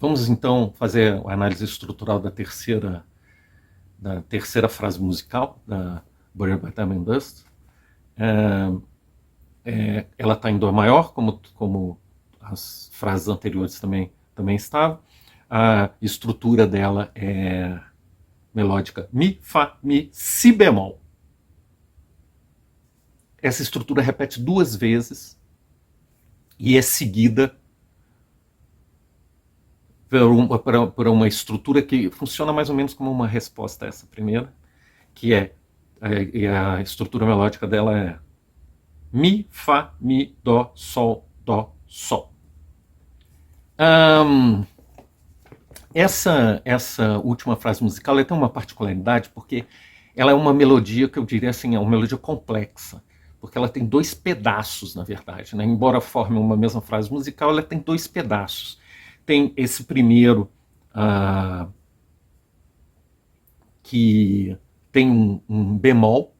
Vamos então fazer a análise estrutural da terceira frase musical, da Buried by Time and Dust. Ela está em Dó maior, como as frases anteriores também estavam. A estrutura dela é melódica Mi, Fá, Mi, Si bemol. Essa estrutura repete 2 vezes e é seguida por uma estrutura que funciona mais ou menos como uma resposta a essa primeira, que a estrutura melódica dela é Mi, Fá, Mi, Dó, Sol, Dó, Sol. Essa última frase musical ela tem uma particularidade porque ela é uma melodia que eu diria assim, é uma melodia complexa, porque ela tem 2 pedaços, na verdade, né? Embora forme uma mesma frase musical, ela tem 2 pedaços. Tem esse primeiro que tem um bemol,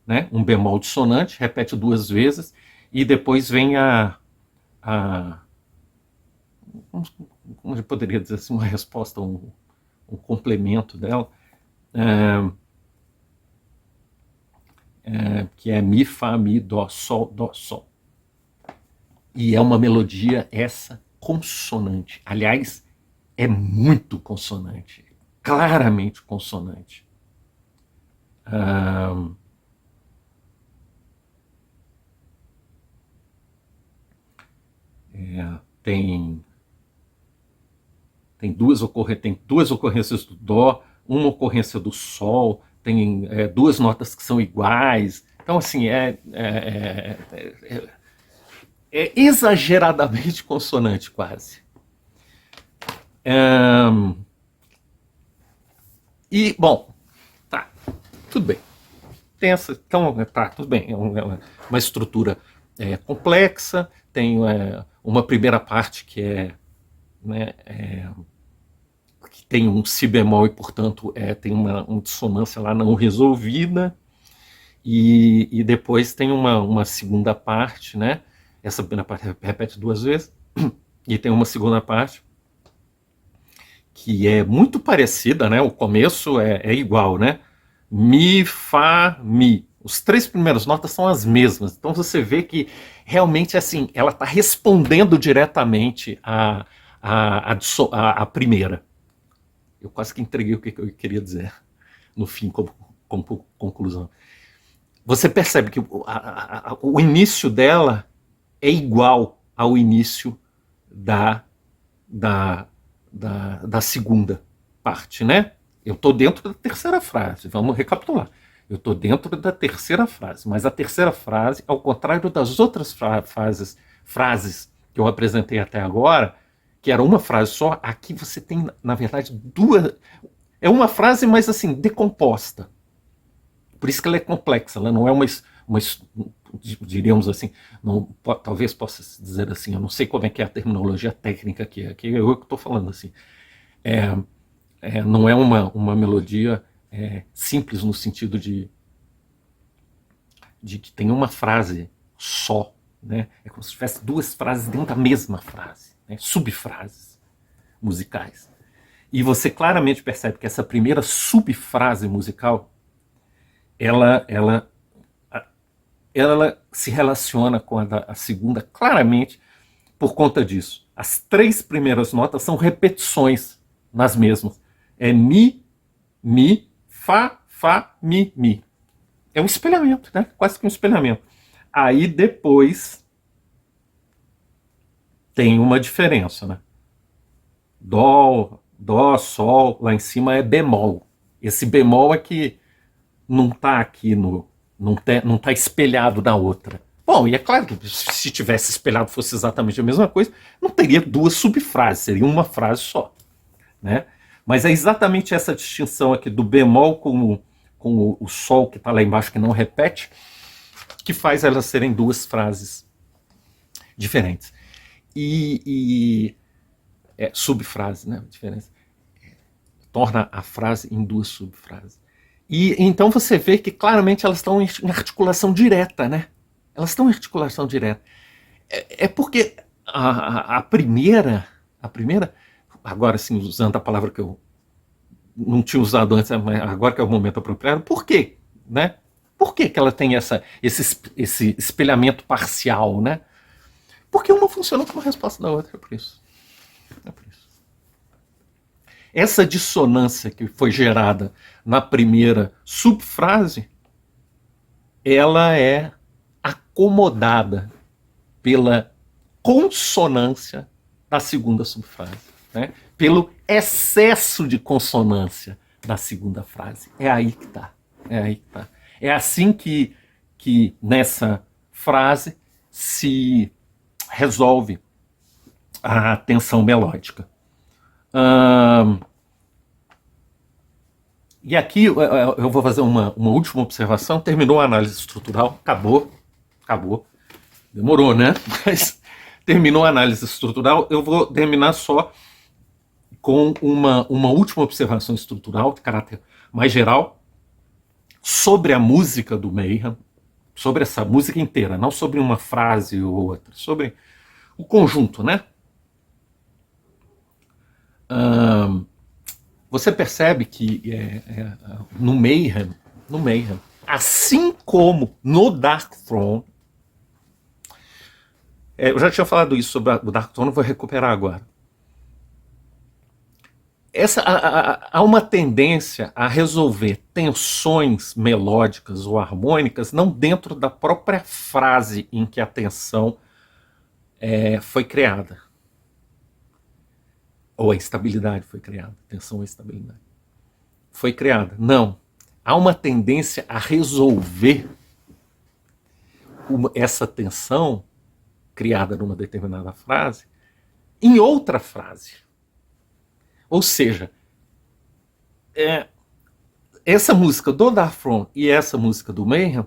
né? Um bemol dissonante, repete 2 vezes, e depois vem como eu poderia dizer assim, uma resposta, um complemento dela, que é Mi, Fá, Mi, Dó, Sol, Dó, Sol. E é uma melodia essa consonante. Aliás, é muito consonante, claramente consonante. Tem duas ocorrências do Dó, uma ocorrência do Sol, tem 2 notas que são iguais. Então, assim, é exageradamente consonante, quase. E, bom, tá, tudo bem. Tem essa, então, tá, tudo bem. É uma estrutura complexa, tem uma primeira parte que que tem um si bemol e, portanto, tem uma dissonância lá não resolvida, e depois tem uma segunda parte, né? Essa primeira parte repete 2 vezes, e tem uma segunda parte que é muito parecida, né? O começo é igual, né? Mi, Fá, Mi. Os 3 primeiras notas são as mesmas. Então você vê que realmente assim, ela está respondendo diretamente à primeira. Eu quase que entreguei o que eu queria dizer no fim, como conclusão. Você percebe que o início dela é igual ao início da segunda parte, né? Eu estou dentro da terceira frase, vamos recapitular. Eu estou dentro da terceira frase, mas a terceira frase, ao contrário das outras frases que eu apresentei até agora, que era uma frase só, aqui você tem, na verdade, 2... É uma frase, mas assim, decomposta. Por isso que ela é complexa, ela não é uma diríamos assim, não, talvez possa dizer assim, eu não sei como é que é a terminologia técnica aqui, é eu que estou falando assim. Não é uma melodia simples no sentido de que tem uma frase só, né? É como se tivesse 2 frases dentro da mesma frase, né? Subfrases musicais. E você claramente percebe que essa primeira subfrase musical ela se relaciona com a segunda claramente por conta disso. As 3 primeiras notas são repetições nas mesmas. É Mi, Mi, Fá, Fá, Mi, Mi. É um espelhamento, né? Quase que um espelhamento. Aí depois tem uma diferença, né? Dó, Sol, lá em cima é bemol. Esse bemol é que não está aqui não está espelhado na outra. Bom, e é claro que se tivesse espelhado fosse exatamente a mesma coisa, não teria 2 subfrases, seria uma frase só, né? Mas é exatamente essa distinção aqui do bemol com o sol que está lá embaixo que não repete, que faz elas serem 2 frases diferentes. Subfrase, né? A diferença torna a frase em 2 subfrases. E então você vê que claramente elas estão em articulação direta, né? Elas estão em articulação direta. É porque a primeira agora sim, usando a palavra que eu não tinha usado antes, mas agora que é o momento apropriado, por quê? Né? Por que ela tem esse espelhamento parcial, né? Porque uma funciona como resposta da outra, é por isso. É por isso. Essa dissonância que foi gerada na primeira subfrase, ela é acomodada pela consonância da segunda subfrase, né? Pelo excesso de consonância da segunda frase. É aí que está. É aí que tá. É assim que nessa frase se resolve a tensão melódica. E aqui eu vou fazer uma última observação. Terminou a análise estrutural, acabou. Demorou, né? Mas terminou a análise estrutural. Eu vou terminar só com uma última observação estrutural, de caráter mais geral, sobre a música do Mayhem, sobre essa música inteira, não sobre uma frase ou outra, sobre o conjunto, né? Você percebe que no Mayhem, assim como no Dark Throne, eu já tinha falado isso sobre o Dark Throne, vou recuperar agora. Há uma tendência a resolver tensões melódicas ou harmônicas não dentro da própria frase em que a tensão foi criada. Ou a instabilidade foi criada. Tensão ou instabilidade. Foi criada. Não. Há uma tendência a resolver essa tensão criada numa determinada frase em outra frase. Ou seja, essa música do Dark Throne e essa música do Mayhem,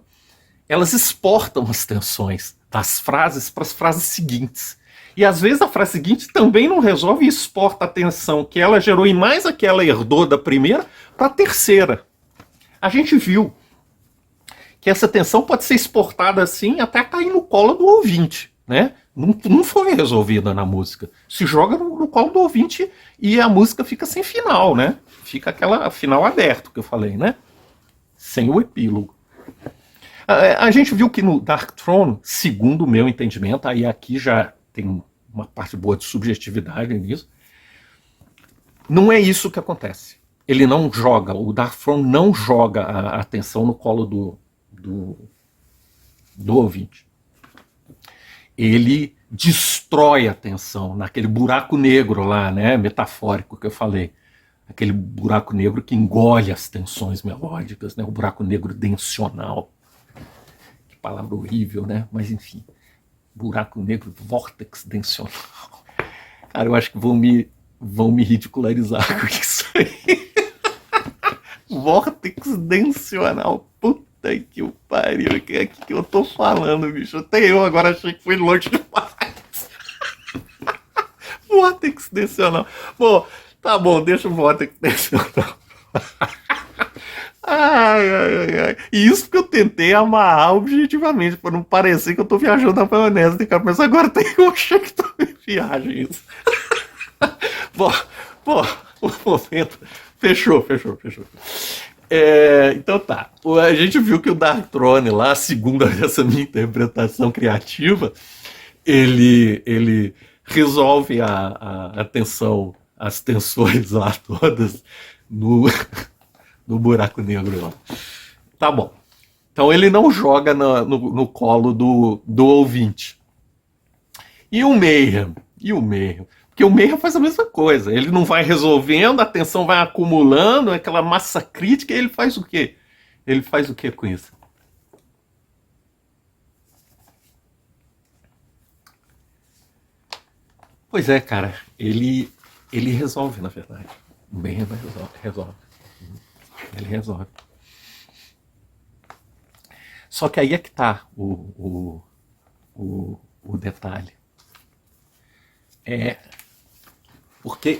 elas exportam as tensões das frases para as frases seguintes. E às vezes a frase seguinte também não resolve e exporta a tensão que ela gerou e mais a que ela herdou da primeira para a terceira. A gente viu que essa tensão pode ser exportada assim até cair no colo do ouvinte, né? Não foi resolvida na música. Se joga no colo do ouvinte e a música fica sem final, né? Fica aquela final aberto que eu falei, né? Sem o epílogo. A gente viu que no Dark Throne, segundo o meu entendimento, aí aqui já tem uma parte boa de subjetividade nisso, não é isso que acontece. Ele não joga, o Dark Throne não joga a atenção no colo do ouvinte. Ele destrói a tensão naquele buraco negro lá, né, metafórico que eu falei. Aquele buraco negro que engole as tensões melódicas, né, o buraco negro densional. Que palavra horrível, né? Mas enfim. Buraco negro, vórtex densional. Cara, eu acho que vão me ridicularizar com isso aí. Vórtex densional. Puta que o pariu. Que eu tô falando, bicho? Até eu agora achei que foi longe demais. Vórtex densional. Bom, tá bom, deixa o vórtex densional. Ai. E isso que eu tentei amarrar objetivamente, para não parecer que eu tô viajando na maionese, cara. Mas agora tem um achei que tô em viagem isso. Bom, o momento. Fechou. Então tá. A gente viu que o Dark Throne lá, segundo essa minha interpretação criativa, ele resolve a tensão, as tensões lá todas no buraco negro lá. Tá bom. Então ele não joga no colo do ouvinte. E o Mayhem? Porque o Mayhem faz a mesma coisa. Ele não vai resolvendo, a tensão vai acumulando, aquela massa crítica, e ele faz o quê? Ele faz o quê com isso? Pois é, cara. Ele resolve, na verdade. O Mayhem resolve. Ele resolve. Só que aí é que tá o detalhe. Porque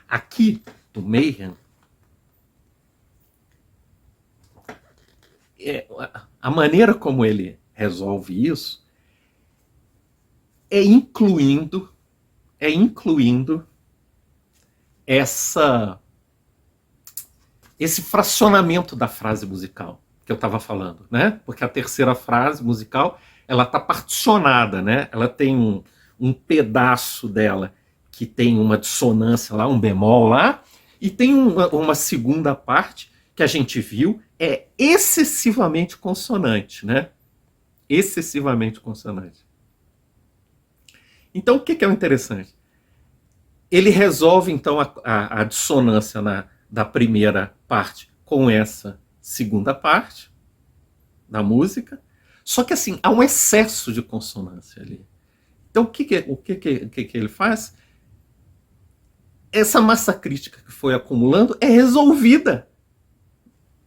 aqui do Mayhem, a maneira como ele resolve isso é incluindo é incluindo esse fracionamento da frase musical que eu estava falando, né? Porque a terceira frase musical, ela está particionada, né? Ela tem um pedaço dela que tem uma dissonância lá, um bemol lá, e tem uma segunda parte que a gente viu é excessivamente consonante, né? Excessivamente consonante. Então, o que é o interessante? Ele resolve, então, a dissonância da primeira parte com essa segunda parte da música, só que, assim, há um excesso de consonância ali. Então, o que ele faz? Essa massa crítica que foi acumulando é resolvida,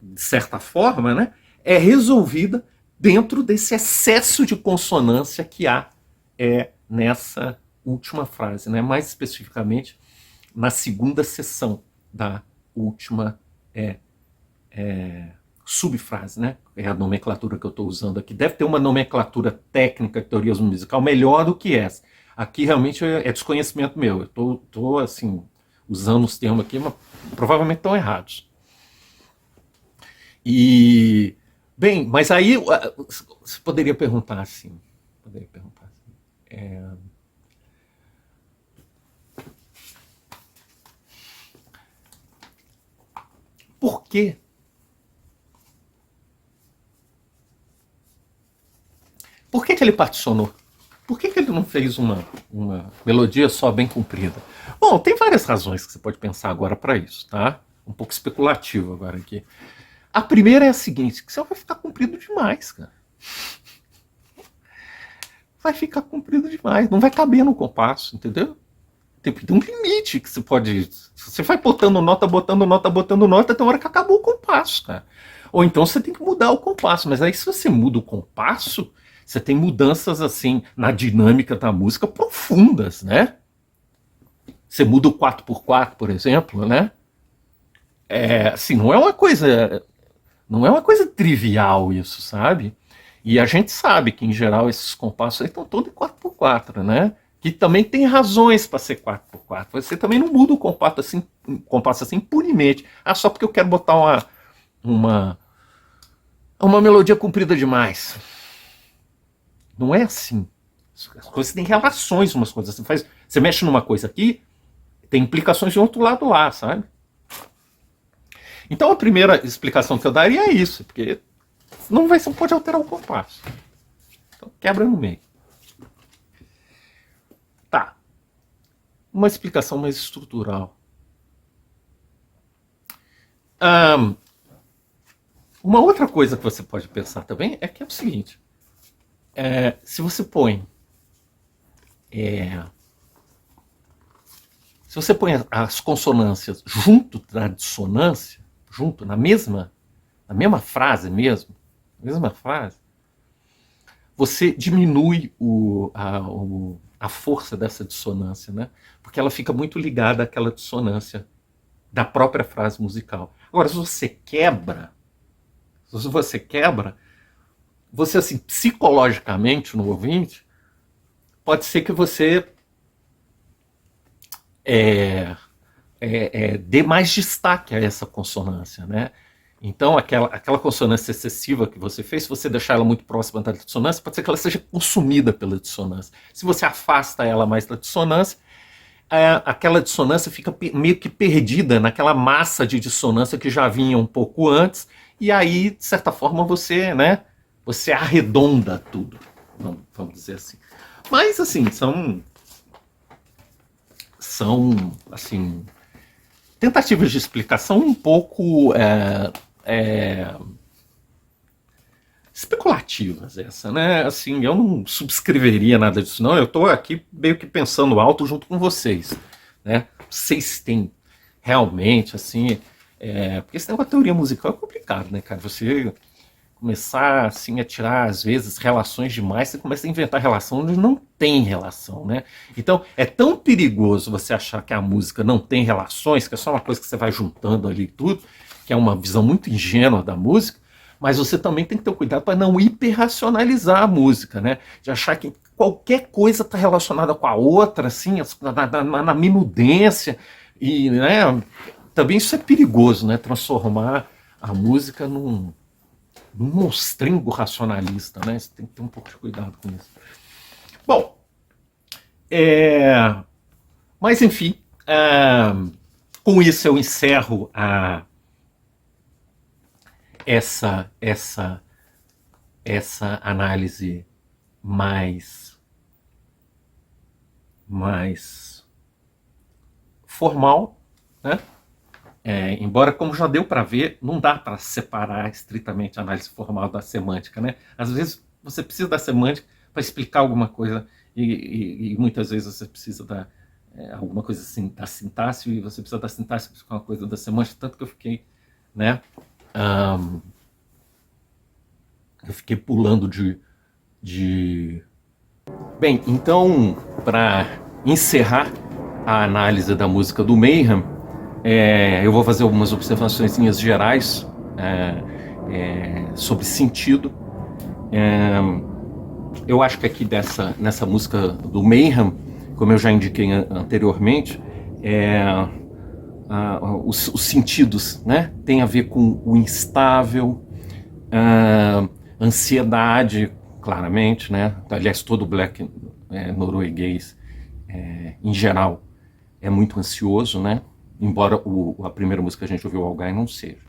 de certa forma, né? É resolvida dentro desse excesso de consonância que há nessa última frase, né? Mais especificamente na segunda seção da última subfrase, né? É a nomenclatura que eu estou usando aqui. Deve ter uma nomenclatura técnica de teoria musical melhor do que essa. Aqui realmente é desconhecimento meu. Eu estou assim, usando os termos aqui, mas provavelmente estão errados. E, bem, mas aí você poderia perguntar assim, por quê? Por que ele particionou? Por que ele não fez uma melodia só bem comprida? Bom, tem várias razões que você pode pensar agora para isso, tá? Um pouco especulativo agora aqui. A primeira é a seguinte, que você vai ficar comprido demais, cara. Vai ficar comprido demais, não vai caber no compasso, entendeu? Tem um limite que você pode... Você vai botando nota, tem uma hora que acabou o compasso, cara. Ou então você tem que mudar o compasso, mas aí se você muda o compasso, você tem mudanças assim na dinâmica da música profundas, né? Você muda o 4x4, por exemplo, né? Assim, não é uma coisa trivial isso, sabe? E a gente sabe que, em geral, esses compassos aí estão todos em 4x4, né? Que também tem razões para ser 4x4. Você também não muda o compasso assim impunemente. Só porque eu quero botar uma melodia comprida demais. Não é assim. As coisas têm relações umas coisas. Você mexe numa coisa aqui, tem implicações de outro lado lá, sabe? Então a primeira explicação que eu daria é isso, porque você não pode alterar o compasso. Então quebra no meio. Tá. Uma explicação mais estrutural. Uma outra coisa que você pode pensar também é que é o seguinte. Se você põe as consonâncias junto da dissonância, junto, na mesma frase mesmo, você diminui a força dessa dissonância, né? Porque ela fica muito ligada àquela dissonância da própria frase musical. Agora, se você quebra, você assim, psicologicamente, no ouvinte, pode ser que você dê mais destaque a essa consonância, né? Então, aquela consonância excessiva que você fez, se você deixar ela muito próxima da dissonância, pode ser que ela seja consumida pela dissonância. Se você afasta ela mais da dissonância, aquela dissonância fica meio que perdida naquela massa de dissonância que já vinha um pouco antes, e aí, de certa forma, você arredonda tudo, vamos dizer assim. Mas, assim, são assim, tentativas de explicação um pouco especulativas essa, né? Assim, eu não subscreveria nada disso, não. Eu estou aqui meio que pensando alto junto com vocês, né? Vocês têm realmente, assim, porque esse negócio de teoria musical é complicado, né, cara? Você começar assim a tirar às vezes relações demais, você começa a inventar relação onde não tem relação, né? Então é tão perigoso você achar que a música não tem relações, que é só uma coisa que você vai juntando ali e tudo, que é uma visão muito ingênua da música, mas você também tem que ter cuidado para não hiperracionalizar a música, né? De achar que qualquer coisa está relacionada com a outra, assim, na minudência, e, né, também isso é perigoso, né, transformar a música num monstrengo racionalista, né, você tem que ter um pouco de cuidado com isso. Bom, mas enfim, com isso eu encerro essa análise mais formal, né? Embora, como já deu para ver, não dá para separar estritamente a análise formal da semântica, né? Às vezes você precisa da semântica para explicar alguma coisa e muitas vezes você precisa da alguma coisa assim, da sintaxe, e você precisa da sintaxe para explicar uma coisa da semântica, tanto que eu fiquei, né? Eu fiquei pulando de... Bem, então, para encerrar a análise da música do Mayhem, eu vou fazer algumas observações gerais sobre sentido. Eu acho que aqui nessa música do Mayhem, como eu já indiquei anteriormente, os sentidos, né, tem a ver com o instável, ansiedade, claramente, né? Aliás, todo black norueguês, em geral, é muito ansioso, né? Embora a primeira música que a gente ouviu, Algai, não seja.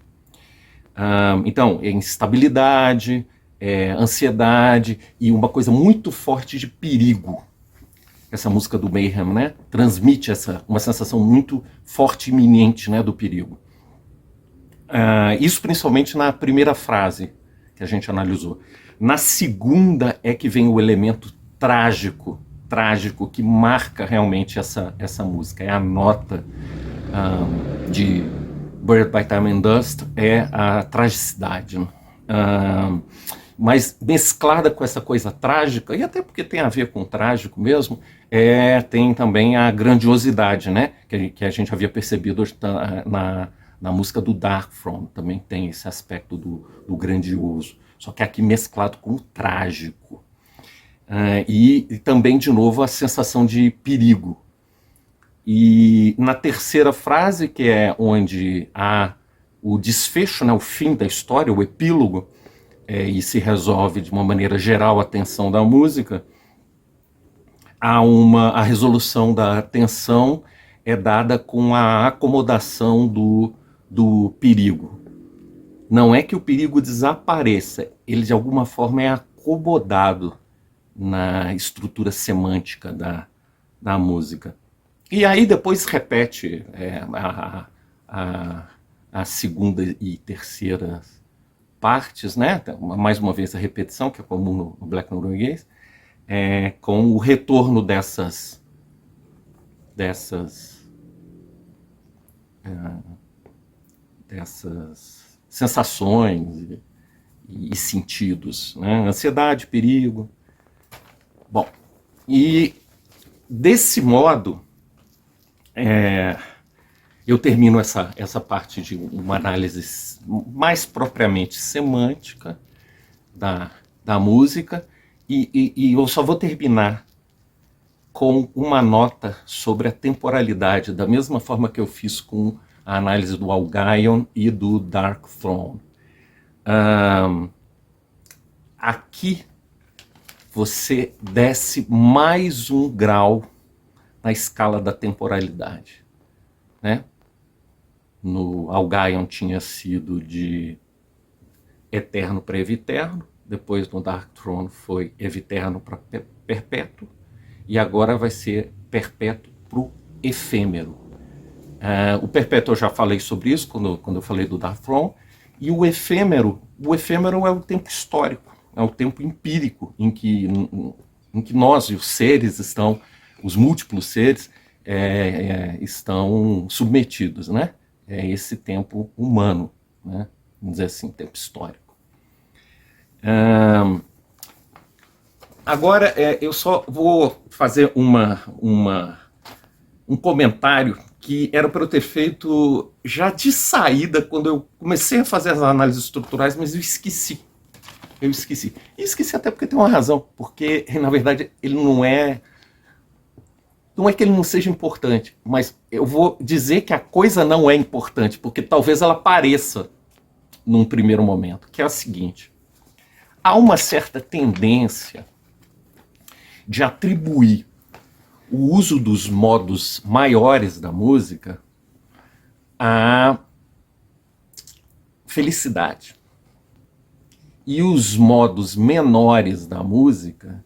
Então, instabilidade, ansiedade e uma coisa muito forte de perigo. Essa música do Mayhem, né? Transmite uma sensação muito forte e iminente, né, do perigo. Isso principalmente na primeira frase que a gente analisou. Na segunda é que vem o elemento trágico que marca realmente essa música. É a nota de Buried by Time and Dust, é a tragicidade. Mas mesclada com essa coisa trágica, e até porque tem a ver com o trágico mesmo, tem também a grandiosidade, né? Que a gente havia percebido na música do Darkthrone, também tem esse aspecto do grandioso. Só que aqui mesclado com o trágico. E também, de novo, a sensação de perigo. E na terceira frase, que é onde há o desfecho, né, o fim da história, o epílogo, e se resolve de uma maneira geral a tensão da música, a resolução da tensão é dada com a acomodação do perigo. Não é que o perigo desapareça, ele de alguma forma é acomodado na estrutura semântica da música. E aí depois repete a segunda e terceira partes, né? Mais uma vez a repetição, que é comum no black norueguês, com o retorno dessas sensações e sentidos, né? Ansiedade, perigo. Bom, e desse modo eu termino essa parte de uma análise mais propriamente semântica da música, e eu só vou terminar com uma nota sobre a temporalidade, da mesma forma que eu fiz com a análise do Algaion e do Darkthrone. Aqui você desce mais um grau na escala da temporalidade, né? No Algaion tinha sido de eterno para eviterno, depois no Darkthrone foi eviterno para perpétuo, e agora vai ser perpétuo para o efêmero. O perpétuo eu já falei sobre isso quando eu falei do Darkthrone, e o efêmero é o tempo histórico, é o tempo empírico em que nós e os seres estão, os múltiplos seres estão submetidos, né? É esse tempo humano, né? Vamos dizer assim, tempo histórico. Agora eu só vou fazer um comentário que era para eu ter feito já de saída, quando eu comecei a fazer as análises estruturais, mas eu esqueci. Eu esqueci. E esqueci até porque tem uma razão. Porque, na verdade, ele não é. Não é que ele não seja importante, mas eu vou dizer que a coisa não é importante, porque talvez ela pareça num primeiro momento, que é a seguinte: há uma certa tendência de atribuir o uso dos modos maiores da música à felicidade e os modos menores da música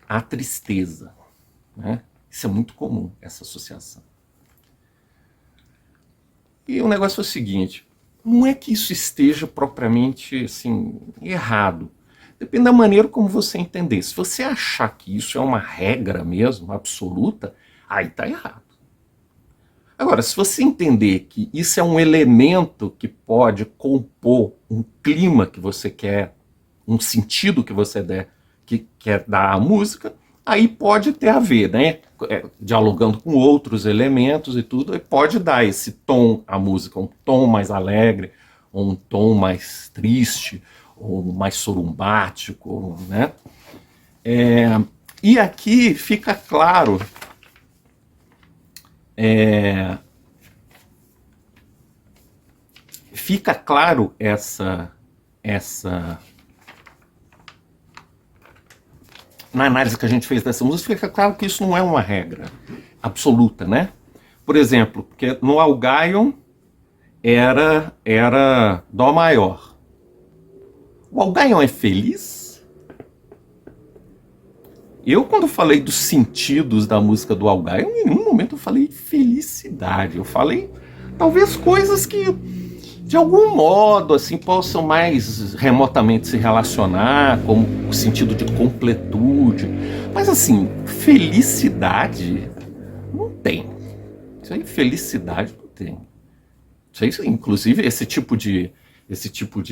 à tristeza, né? Isso é muito comum, essa associação. E o negócio é o seguinte: não é que isso esteja propriamente assim, errado. Depende da maneira como você entender. Se você achar que isso é uma regra mesmo, absoluta, aí está errado. Agora, se você entender que isso é um elemento que pode compor um clima que você quer, um sentido que você quer dar à música, aí pode ter a ver, né? Dialogando com outros elementos e tudo, e pode dar esse tom à música, um tom mais alegre, ou um tom mais triste, ou mais sorumbático, né? E aqui fica claro essa na análise que a gente fez dessa música, fica claro que isso não é uma regra absoluta, né? Por exemplo, porque no Algaion era Dó maior. O Algaion é feliz? Eu, quando falei dos sentidos da música do Algaion, em nenhum momento eu falei felicidade. Eu falei, talvez, coisas que, de algum modo, assim, possam mais remotamente se relacionar, como o sentido de completude. Mas, assim, felicidade não tem. Isso aí, felicidade não tem. Isso aí, inclusive, esse tipo de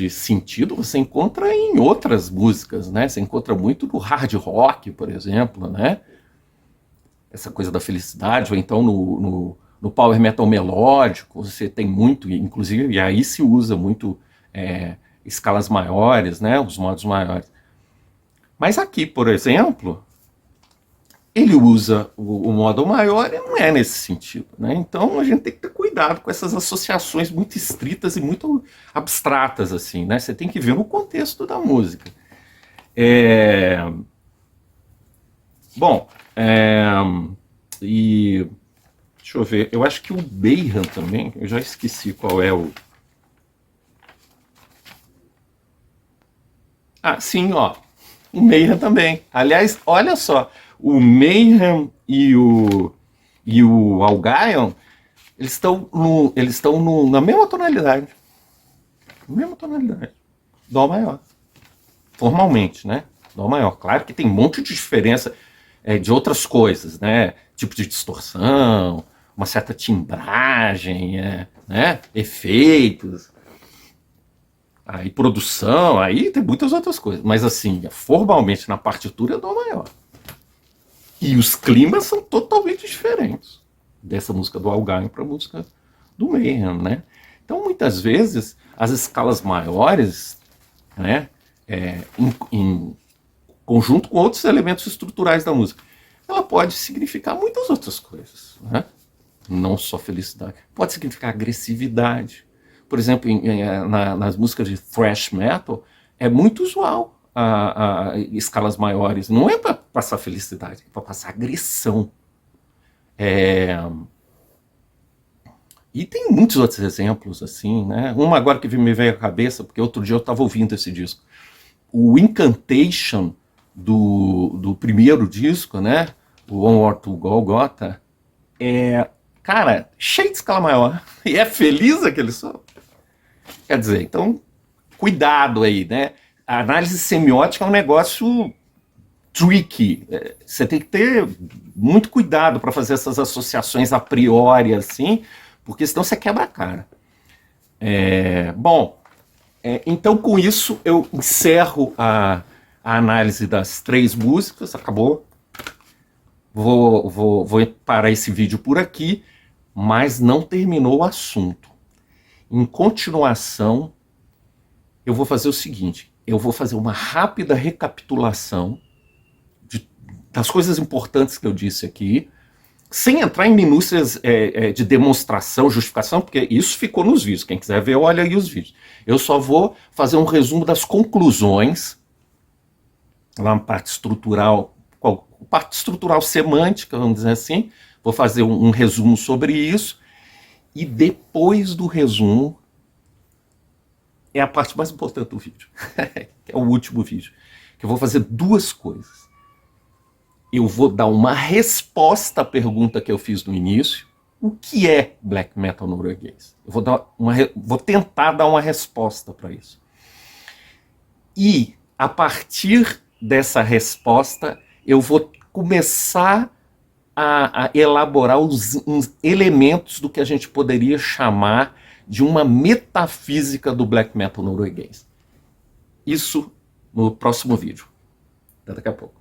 sentido você encontra em outras músicas, né? Você encontra muito no hard rock, por exemplo, né? Essa coisa da felicidade, ou então no power metal melódico, você tem muito, inclusive, e aí se usa muito escalas maiores, né? Os modos maiores. Mas aqui, por exemplo, ele usa o modo maior e não é nesse sentido, né? Então a gente tem que ter cuidado com essas associações muito estritas e muito abstratas, assim, né? Você tem que ver no contexto da música. Bom, e deixa eu ver, eu acho que o Bayhan também, eu já esqueci qual é o... Ah, sim, ó, o Mayhem também. Aliás, olha só, o Mayhem e o Algaion, eles estão na mesma tonalidade. Mesma tonalidade. Dó maior. Formalmente, né? Dó maior. Claro que tem um monte de diferença de outras coisas, né? Tipo de distorção, uma certa timbragem, né? Efeitos. Aí produção, aí tem muitas outras coisas. Mas assim, formalmente na partitura é Dó maior. E os climas são totalmente diferentes dessa música do Algaion para a música do Mayhem, né? Então, muitas vezes, as escalas maiores, né, em conjunto com outros elementos estruturais da música, ela pode significar muitas outras coisas, né? Não só felicidade. Pode significar agressividade. Por exemplo, nas músicas de thrash metal, é muito usual a escalas maiores. Não é para passar felicidade, é para passar agressão. E tem muitos outros exemplos, assim, né? Uma agora que me veio à cabeça, porque outro dia eu estava ouvindo esse disco. O Incantation do primeiro disco, né? O One War to Golgotha, cara, cheio de escala maior. E é feliz aquele som. Quer dizer, então, cuidado aí, né? A análise semiótica é um negócio tricky. Você tem que ter muito cuidado para fazer essas associações a priori, assim, porque senão você quebra a cara. Bom, então com isso eu encerro a análise das 3 músicas, acabou. Vou parar esse vídeo por aqui, mas não terminou o assunto. Em continuação, eu vou fazer o seguinte: eu vou fazer uma rápida recapitulação das coisas importantes que eu disse aqui, sem entrar em minúcias de demonstração, justificação, porque isso ficou nos vídeos. Quem quiser ver, olha aí os vídeos. Eu só vou fazer um resumo das conclusões, lá na parte estrutural semântica, vamos dizer assim. Vou fazer um resumo sobre isso. E depois do resumo, é a parte mais importante do vídeo, que é o último vídeo, que eu vou fazer duas coisas. Eu vou dar uma resposta à pergunta que eu fiz no início. O que é black metal norueguês? Eu vou tentar dar uma resposta para isso. E, a partir dessa resposta, eu vou começar a elaborar uns elementos do que a gente poderia chamar de uma metafísica do black metal norueguês. Isso no próximo vídeo. Até daqui a pouco.